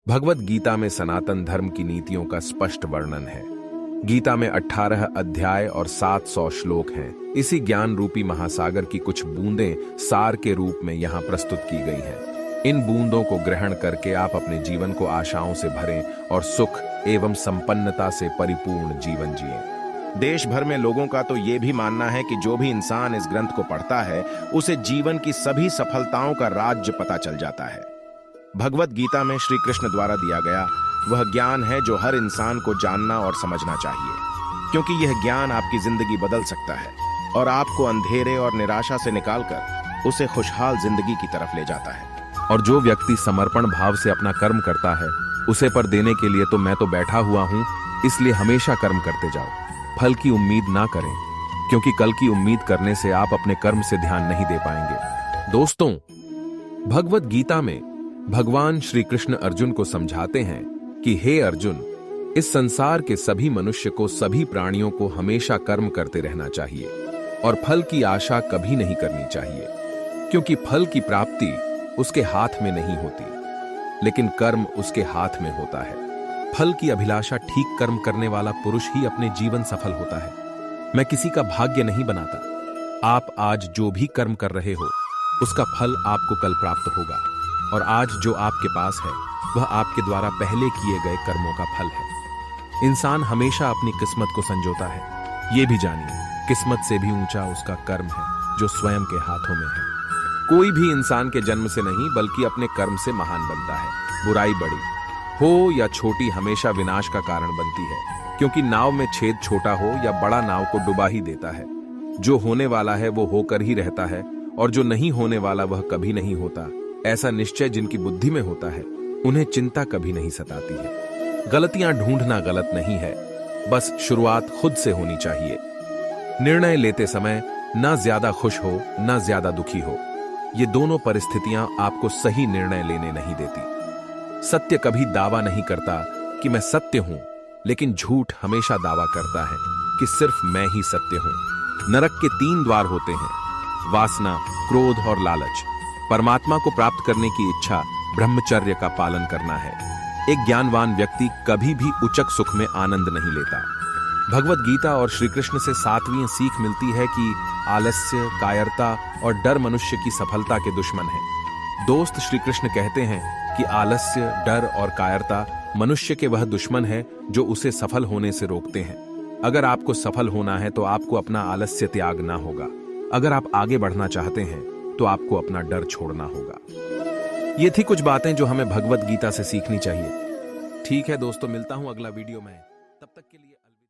भगवत गीता में सनातन धर्म की नीतियों का स्पष्ट वर्णन है। गीता में 18 अध्याय और 700 श्लोक हैं। इसी ज्ञान रूपी महासागर की कुछ बूंदें सार के रूप में यहाँ प्रस्तुत की गई हैं। इन बूंदों को ग्रहण करके आप अपने जीवन को आशाओं से भरें और सुख एवं संपन्नता से परिपूर्ण जीवन जिएं। देश भर में लोगों का तो ये भी मानना है कि जो भी इंसान इस ग्रंथ को पढ़ता है उसे जीवन की सभी सफलताओं का राज पता चल जाता है। भगवत गीता में श्री कृष्ण द्वारा दिया गया वह ज्ञान है जो हर इंसान को जानना और समझना चाहिए, क्योंकि यह ज्ञान आपकी जिंदगी बदल सकता है और आपको अंधेरे और निराशा से निकालकर उसे खुशहाल जिंदगी की तरफ ले जाता है। और जो व्यक्ति समर्पण भाव से अपना कर्म करता है उसे पर देने के लिए तो मैं तो बैठा हुआ हूं, इसलिए हमेशा कर्म करते जाओ। फल की उम्मीद ना करें, क्योंकि कल की उम्मीद करने से आप अपने कर्म से ध्यान नहीं दे पाएंगे। दोस्तों, भगवत गीता में भगवान श्री कृष्ण अर्जुन को समझाते हैं कि हे अर्जुन, इस संसार के सभी मनुष्य को, सभी प्राणियों को हमेशा कर्म करते रहना चाहिए और फल की आशा कभी नहीं करनी चाहिए, क्योंकि फल की प्राप्ति उसके हाथ में नहीं होती, लेकिन कर्म उसके हाथ में होता है। फल की अभिलाषा ठीक कर्म करने वाला पुरुष ही अपने जीवन सफल होता है। मैं किसी का भाग्य नहीं बनाता। आप आज जो भी कर्म कर रहे हो उसका फल आपको कल प्राप्त होगा, और आज जो आपके पास है वह आपके द्वारा पहले किए गए कर्मों का फल है। इंसान हमेशा अपनी किस्मत को संजोता है। ये भी जानिए, किस्मत से भी ऊंचा उसका कर्म है जो स्वयं के हाथों में है। कोई भी इंसान के जन्म से नहीं बल्कि अपने कर्म से महान बनता है। बुराई बड़ी हो या छोटी हमेशा विनाश का कारण बनती है, क्योंकि नाव में छेद छोटा हो या बड़ा नाव को डुबा ही देता है। जो होने वाला है वो होकर ही रहता है, और जो नहीं होने वाला वह कभी नहीं होता। ऐसा निश्चय जिनकी बुद्धि में होता है उन्हें चिंता कभी नहीं सताती है। गलतियां ढूंढना गलत नहीं है, बस शुरुआत खुद से होनी चाहिए। निर्णय लेते समय ना ज्यादा खुश हो ना ज्यादा दुखी हो, ये दोनों परिस्थितियां आपको सही निर्णय लेने नहीं देती। सत्य कभी दावा नहीं करता कि मैं सत्य हूं, लेकिन झूठ हमेशा दावा करता है कि सिर्फ मैं ही सत्य हूं। नरक के 3 द्वार होते हैं: वासना, क्रोध और लालच। परमात्मा को प्राप्त करने की इच्छा ब्रह्मचर्य का पालन करना है। एक ज्ञानवान व्यक्ति कभी भी उचक सुख में आनंद नहीं लेता। भगवत गीता और श्री कृष्ण से 7वीं सीख मिलती है कि आलस्य, कायरता और डर मनुष्य की सफलता के दुश्मन हैं। दोस्त श्री कृष्ण कहते हैं कि आलस्य, डर और कायरता मनुष्य के वह दुश्मन है जो उसे सफल होने से रोकते हैं। अगर आपको सफल होना है तो आपको अपना आलस्य त्यागना होगा। अगर आप आगे बढ़ना चाहते हैं तो आपको अपना डर छोड़ना होगा। ये थी कुछ बातें जो हमें भगवत गीता से सीखनी चाहिए। ठीक है दोस्तों, मिलता हूं अगला वीडियो में। तब तक के लिए अलविदा।